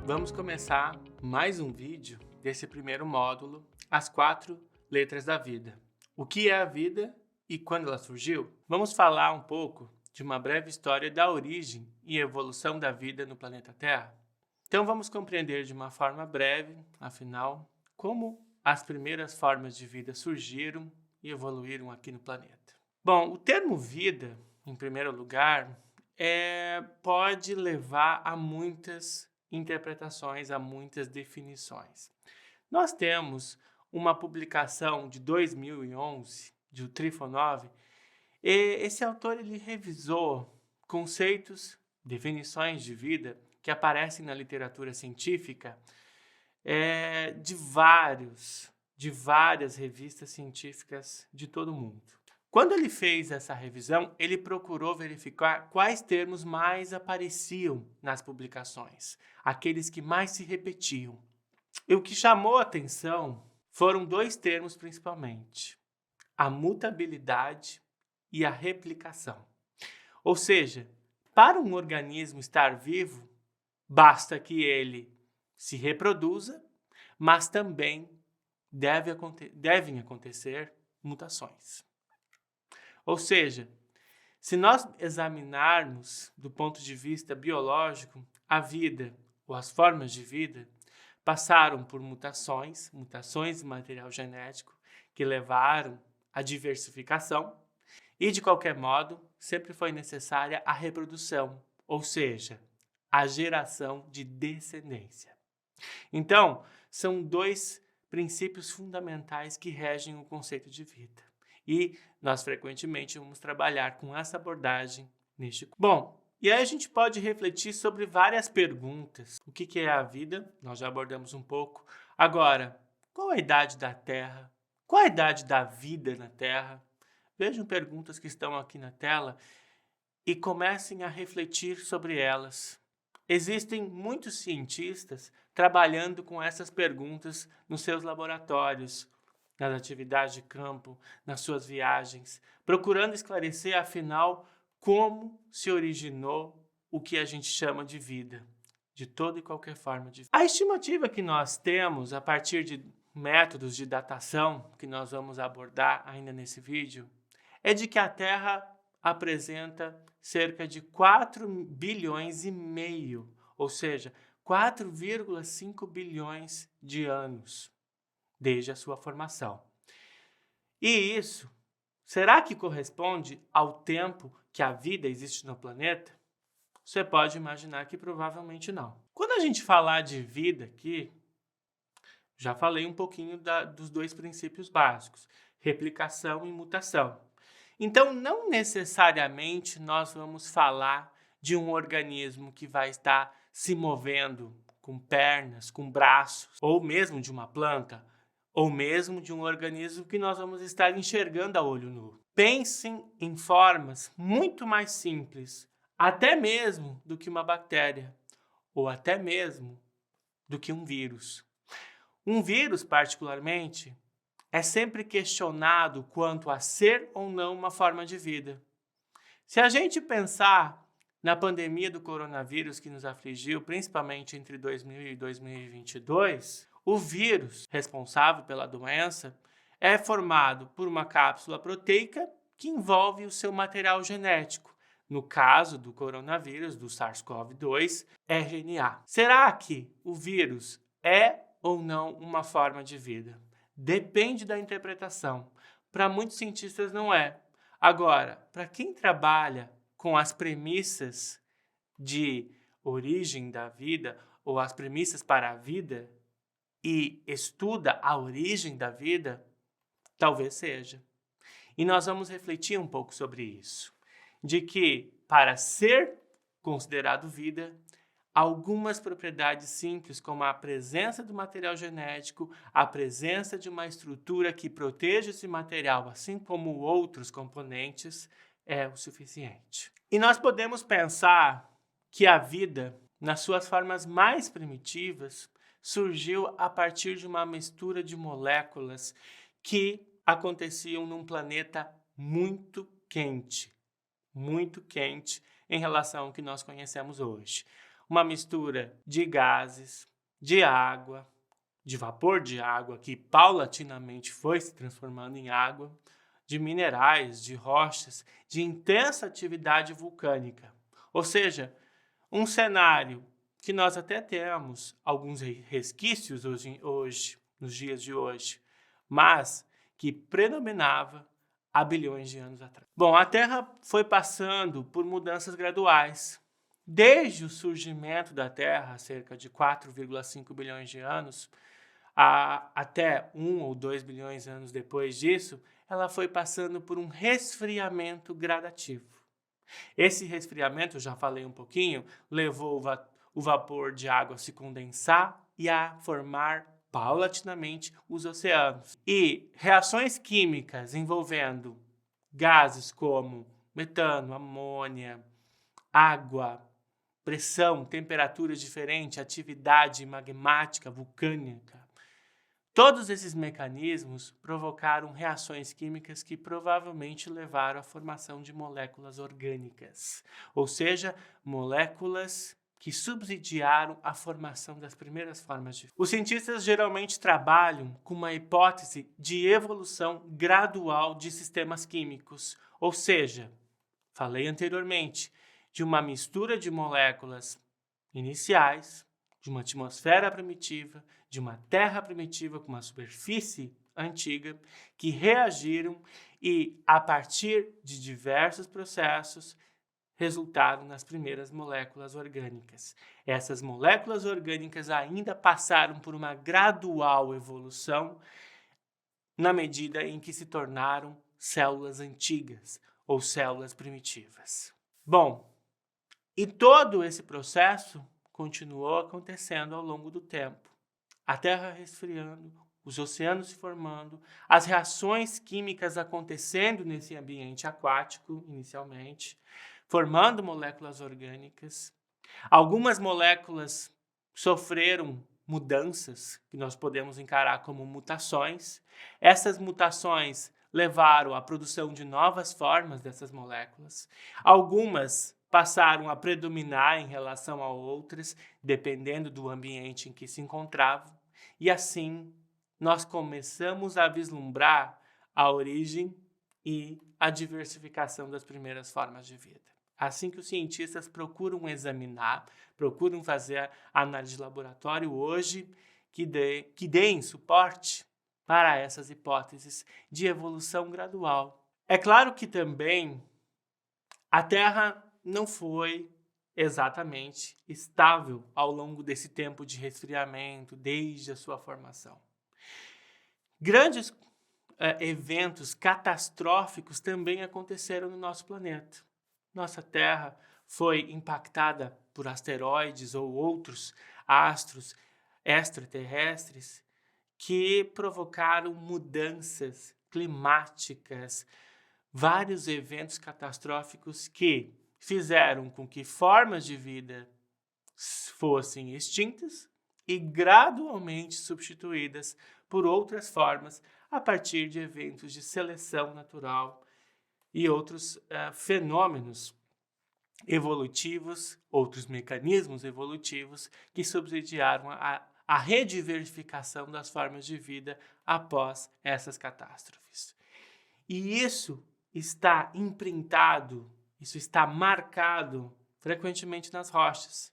Vamos começar mais um vídeo desse primeiro módulo, as 4 letras da vida. O que é a vida e quando ela surgiu? Vamos falar um pouco de uma breve história da origem e evolução da vida no planeta Terra. Então vamos compreender de uma forma breve, afinal, como as primeiras formas de vida surgiram e evoluíram aqui no planeta. Bom, o termo vida, em primeiro lugar, pode levar a muitas interpretações, a muitas definições. Nós temos uma publicação de 2011, de Trifonov, e esse autor ele revisou conceitos, definições de vida que aparecem na literatura científica de várias revistas científicas de todo o mundo. Quando ele fez essa revisão, ele procurou verificar quais termos mais apareciam nas publicações, aqueles que mais se repetiam. E o que chamou a atenção foram 2 termos principalmente: a mutabilidade e a replicação. Ou seja, para um organismo estar vivo, basta que ele se reproduza, mas também devem acontecer mutações. Ou seja, se nós examinarmos do ponto de vista biológico, a vida ou as formas de vida passaram por mutações de material genético que levaram à diversificação e, de qualquer modo, sempre foi necessária a reprodução, ou seja, a geração de descendência. Então, são 2 princípios fundamentais que regem o conceito de vida. E nós frequentemente vamos trabalhar com essa abordagem neste curso. Bom, e aí a gente pode refletir sobre várias perguntas. O que é a vida? Nós já abordamos um pouco. Agora, qual a idade da Terra? Qual a idade da vida na Terra? Vejam perguntas que estão aqui na tela e comecem a refletir sobre elas. Existem muitos cientistas trabalhando com essas perguntas nos seus laboratórios, nas atividades de campo, nas suas viagens, procurando esclarecer, afinal, como se originou o que a gente chama de vida, de toda e qualquer forma de vida. A estimativa que nós temos a partir de métodos de datação, que nós vamos abordar ainda nesse vídeo, é de que a Terra apresenta cerca de 4,5 bilhões, ou seja, 4,5 bilhões de anos desde a sua formação. E isso, será que corresponde ao tempo que a vida existe no planeta? Você pode imaginar que provavelmente não. Quando a gente falar de vida aqui, já falei um pouquinho dos 2 princípios básicos, replicação e mutação. Então, não necessariamente nós vamos falar de um organismo que vai estar se movendo com pernas, com braços, ou mesmo de uma planta, ou mesmo de um organismo que nós vamos estar enxergando a olho nu. Pensem em formas muito mais simples, até mesmo do que uma bactéria, ou até mesmo do que um vírus. Um vírus, particularmente, é sempre questionado quanto a ser ou não uma forma de vida. Se a gente pensar na pandemia do coronavírus que nos afligiu, principalmente entre 2000 e 2022, o vírus responsável pela doença é formado por uma cápsula proteica que envolve o seu material genético. No caso do coronavírus, do SARS-CoV-2, RNA. Será que o vírus é ou não uma forma de vida? Depende da interpretação. Para muitos cientistas não é. Agora, para quem trabalha com as premissas de origem da vida ou as premissas para a vida e estuda a origem da vida, talvez seja. E nós vamos refletir um pouco sobre isso. De que, para ser considerado vida, algumas propriedades simples, como a presença do material genético, a presença de uma estrutura que proteja esse material, assim como outros componentes, é o suficiente. E nós podemos pensar que a vida, nas suas formas mais primitivas, surgiu a partir de uma mistura de moléculas que aconteciam num planeta muito quente em relação ao que nós conhecemos hoje. uma mistura de gases, de água, de vapor de água, que paulatinamente foi se transformando em água, de minerais, de rochas, de intensa atividade vulcânica. Ou seja, um cenário que nós até temos alguns resquícios hoje, nos dias de hoje, mas que predominava há bilhões de anos atrás. Bom, a Terra foi passando por mudanças graduais. Desde o surgimento da Terra, há cerca de 4,5 bilhões de anos, até 1 ou 2 bilhões de anos depois disso, ela foi passando por um resfriamento gradativo. Esse resfriamento, eu já falei um pouquinho, levou o vapor de água a se condensar e a formar paulatinamente os oceanos. E reações químicas envolvendo gases como metano, amônia, água, pressão, temperatura diferente, atividade magmática, vulcânica. Todos esses mecanismos provocaram reações químicas que provavelmente levaram à formação de moléculas orgânicas, ou seja, moléculas que subsidiaram a formação das primeiras formas de vida. Os cientistas geralmente trabalham com uma hipótese de evolução gradual de sistemas químicos, ou seja, falei anteriormente, de uma mistura de moléculas iniciais, de uma atmosfera primitiva, de uma terra primitiva com uma superfície antiga, que reagiram e, a partir de diversos processos, resultaram nas primeiras moléculas orgânicas. Essas moléculas orgânicas ainda passaram por uma gradual evolução na medida em que se tornaram células antigas ou células primitivas. Bom, e todo esse processo continuou acontecendo ao longo do tempo. A Terra resfriando, os oceanos se formando, as reações químicas acontecendo nesse ambiente aquático, inicialmente, formando moléculas orgânicas. Algumas moléculas sofreram mudanças, que nós podemos encarar como mutações. Essas mutações levaram à produção de novas formas dessas moléculas. Algumas passaram a predominar em relação a outras, dependendo do ambiente em que se encontravam. E assim, nós começamos a vislumbrar a origem e a diversificação das primeiras formas de vida. Assim que os cientistas procuram examinar, procuram fazer análise de laboratório hoje, que deem suporte para essas hipóteses de evolução gradual. É claro que também a Terra não foi exatamente estável ao longo desse tempo de resfriamento, desde a sua formação. Grandes eventos catastróficos também aconteceram no nosso planeta. Nossa Terra foi impactada por asteroides ou outros astros extraterrestres que provocaram mudanças climáticas, vários eventos catastróficos que fizeram com que formas de vida fossem extintas e gradualmente substituídas por outras formas a partir de eventos de seleção natural e outros fenômenos evolutivos, outros mecanismos evolutivos que subsidiaram a rediversificação das formas de vida após essas catástrofes. E isso está imprintado, isso está marcado frequentemente nas rochas.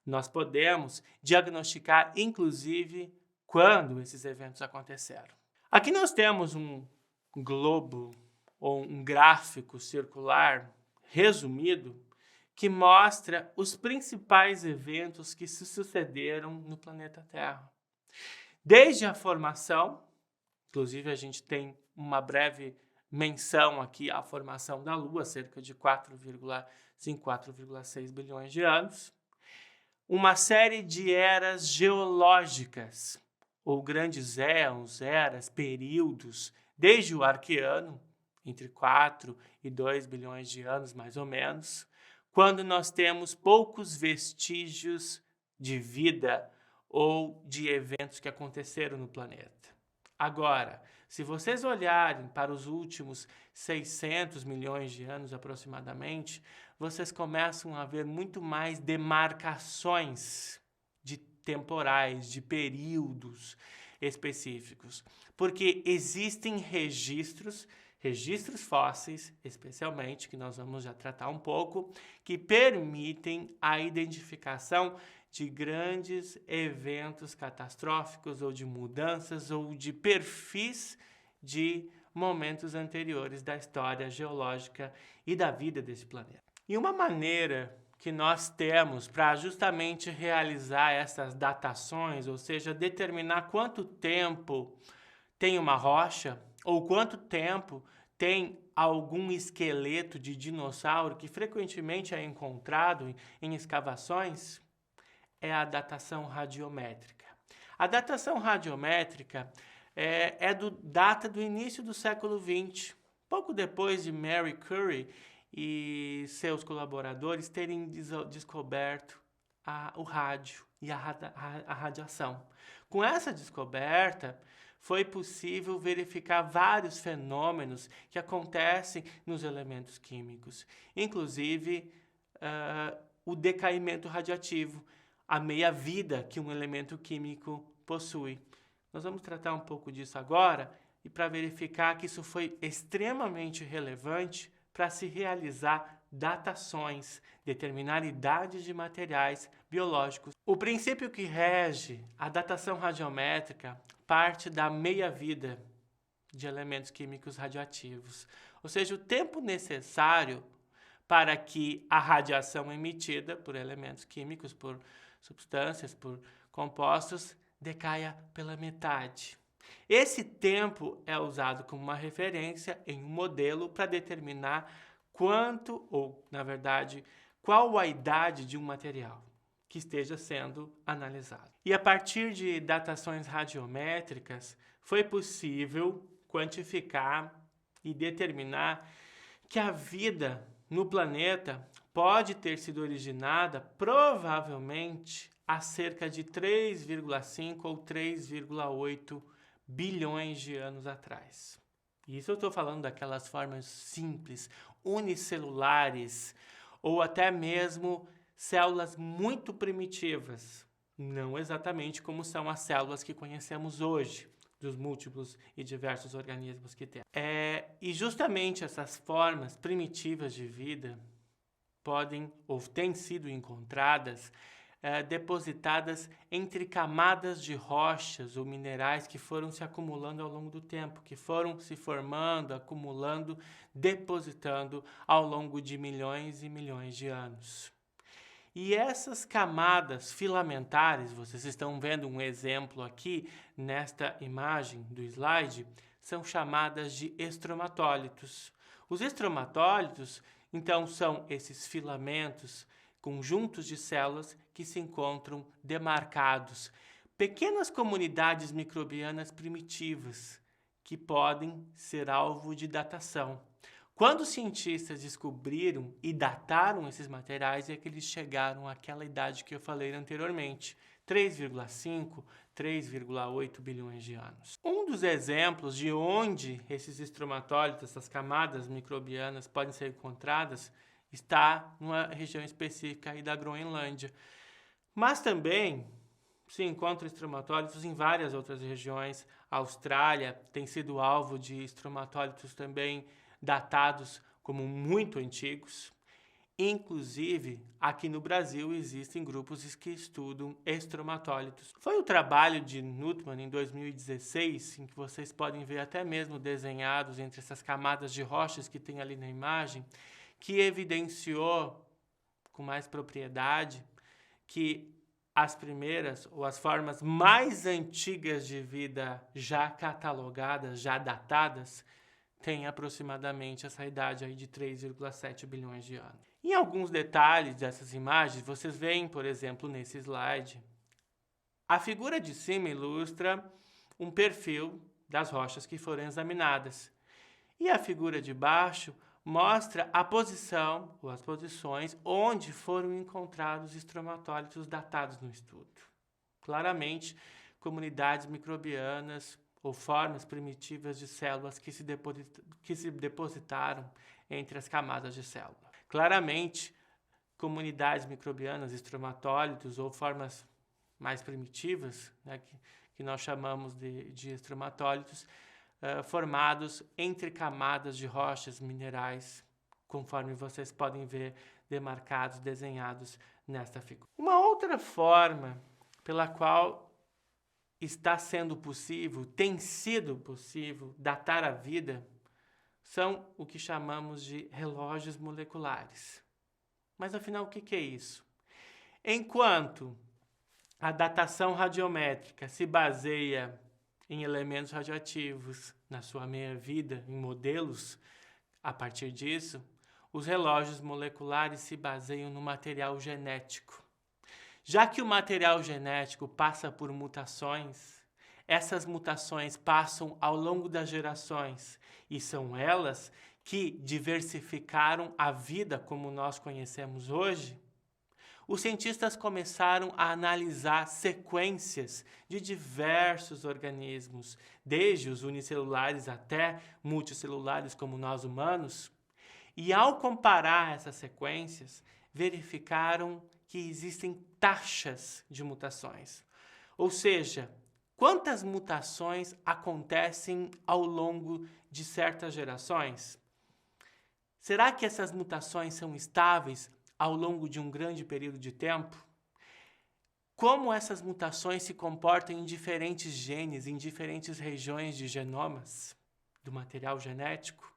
Nós podemos diagnosticar, inclusive, quando esses eventos aconteceram. Aqui nós temos um globo ou um gráfico circular resumido que mostra os principais eventos que se sucederam no planeta Terra. Desde a formação, inclusive a gente tem uma breve menção aqui à formação da Lua, cerca de 4,5, 4,6 bilhões de anos. Uma série de eras geológicas, ou grandes éons, eras, períodos, desde o Arqueano, entre 4 e 2 bilhões de anos, mais ou menos, quando nós temos poucos vestígios de vida ou de eventos que aconteceram no planeta. Agora, Se vocês olharem para os últimos 600 milhões de anos aproximadamente, vocês começam a ver muito mais demarcações de temporais, de períodos específicos, porque existem registros fósseis, especialmente, que nós vamos já tratar um pouco, que permitem a identificação de grandes eventos catastróficos ou de mudanças ou de perfis de momentos anteriores da história geológica e da vida desse planeta. E uma maneira que nós temos para justamente realizar essas datações, ou seja, determinar quanto tempo tem uma rocha ou quanto tempo tem algum esqueleto de dinossauro que frequentemente é encontrado em escavações, é a datação radiométrica. A datação radiométrica data do início do século XX, pouco depois de Marie Curie e seus colaboradores terem descoberto o rádio e a radiação. Com essa descoberta, foi possível verificar vários fenômenos que acontecem nos elementos químicos, inclusive o decaimento radiativo, a meia-vida que um elemento químico possui. Nós vamos tratar um pouco disso agora e para verificar que isso foi extremamente relevante para se realizar datações, determinar idades de materiais biológicos. O princípio que rege a datação radiométrica parte da meia-vida de elementos químicos radioativos, ou seja, o tempo necessário para que a radiação emitida por elementos químicos, por substâncias, por compostos, decaia pela metade. Esse tempo é usado como uma referência em um modelo para determinar quanto, ou na verdade, qual a idade de um material que esteja sendo analisado. E a partir de datações radiométricas, foi possível quantificar e determinar que a vida no planeta pode ter sido originada provavelmente há cerca de 3,5 ou 3,8 bilhões de anos atrás. Isso eu estou falando daquelas formas simples, unicelulares, ou até mesmo células muito primitivas, não exatamente como são as células que conhecemos hoje, dos múltiplos e diversos organismos que temos. E justamente essas formas primitivas de vida podem ou têm sido encontradas depositadas entre camadas de rochas ou minerais que foram se acumulando ao longo do tempo, que foram se formando, acumulando, depositando ao longo de milhões e milhões de anos. E essas camadas filamentares, vocês estão vendo um exemplo aqui nesta imagem do slide, são chamadas de estromatólitos. Os estromatólitos, então, são esses filamentos, conjuntos de células que se encontram demarcados, pequenas comunidades microbianas primitivas que podem ser alvo de datação. Quando os cientistas descobriram e dataram esses materiais, é que eles chegaram àquela idade que eu falei anteriormente, 3,5, 3,8 bilhões de anos. Um dos exemplos de onde esses estromatólitos, essas camadas microbianas podem ser encontradas, está numa região específica aí da Groenlândia. Mas também se encontram estromatólitos em várias outras regiões. A Austrália tem sido alvo de estromatólitos também datados como muito antigos. Inclusive, aqui no Brasil existem grupos que estudam estromatólitos. Foi o trabalho de Nutman em 2016, em que vocês podem ver até mesmo desenhados entre essas camadas de rochas que tem ali na imagem, que evidenciou com mais propriedade que as primeiras ou as formas mais antigas de vida já catalogadas, já datadas, têm aproximadamente essa idade aí de 3,7 bilhões de anos. Em alguns detalhes dessas imagens, vocês veem, por exemplo, nesse slide, a figura de cima ilustra um perfil das rochas que foram examinadas. E a figura de baixo mostra a posição, ou as posições, onde foram encontrados estromatólitos datados no estudo. Claramente, comunidades microbianas ou formas primitivas de células que se depositaram entre as camadas de célula. Claramente, comunidades microbianas, estromatólitos ou formas mais primitivas, né, que nós chamamos de estromatólitos, formados entre camadas de rochas minerais, conforme vocês podem ver demarcados, desenhados nesta figura. Uma outra forma pela qual está sendo possível, tem sido possível datar a vida, são o que chamamos de relógios moleculares. Mas afinal, o que é isso? Enquanto a datação radiométrica se baseia em elementos radioativos na sua meia-vida, em modelos, a partir disso, os relógios moleculares se baseiam no material genético. Já que o material genético passa por mutações, essas mutações passam ao longo das gerações e são elas que diversificaram a vida como nós conhecemos hoje. Os cientistas começaram a analisar sequências de diversos organismos, desde os unicelulares até multicelulares como nós humanos, e ao comparar essas sequências, verificaram que existem taxas de mutações. Ou seja, quantas mutações acontecem ao longo de certas gerações? Será que essas mutações são estáveis ao longo de um grande período de tempo? Como essas mutações se comportam em diferentes genes, em diferentes regiões de genomas do material genético?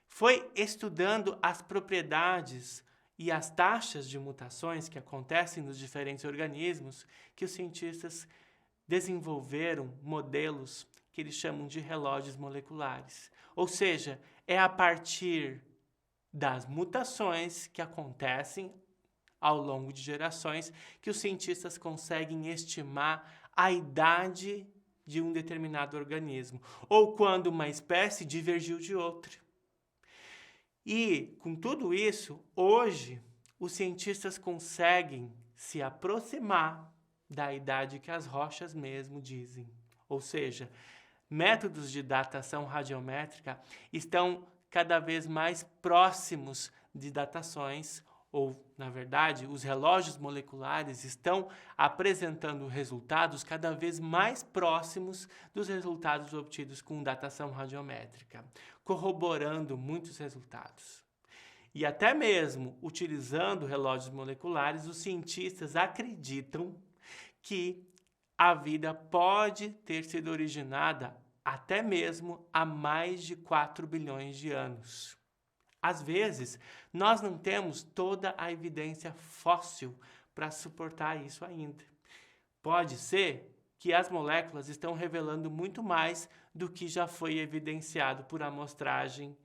Foi estudando as propriedades e as taxas de mutações que acontecem nos diferentes organismos que os cientistas desenvolveram modelos que eles chamam de relógios moleculares. Ou seja, é a partir das mutações que acontecem ao longo de gerações que os cientistas conseguem estimar a idade de um determinado organismo, ou quando uma espécie divergiu de outra. E, com tudo isso, hoje, os cientistas conseguem se aproximar da idade que as rochas mesmo dizem. Ou seja, métodos de datação radiométrica estão cada vez mais próximos de datações, ou, na verdade, os relógios moleculares estão apresentando resultados cada vez mais próximos dos resultados obtidos com datação radiométrica, corroborando muitos resultados. E até mesmo utilizando relógios moleculares, os cientistas acreditam que a vida pode ter sido originada até mesmo há mais de 4 bilhões de anos. Às vezes, nós não temos toda a evidência fóssil para suportar isso ainda. Pode ser que as moléculas estão revelando muito mais do que já foi evidenciado por amostragem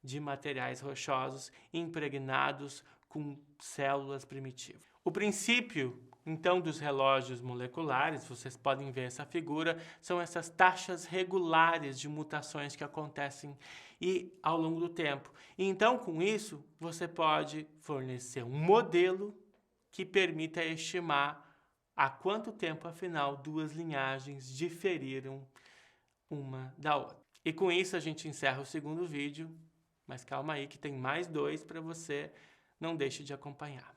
de materiais rochosos impregnados com células primitivas. O princípio, então, dos relógios moleculares, vocês podem ver essa figura, são essas taxas regulares de mutações que acontecem ao longo do tempo. E então, com isso, você pode fornecer um modelo que permita estimar há quanto tempo, afinal, duas linhagens diferiram uma da outra. E com isso a gente encerra o segundo vídeo, mas calma aí que tem mais 2 para você, não deixe de acompanhar.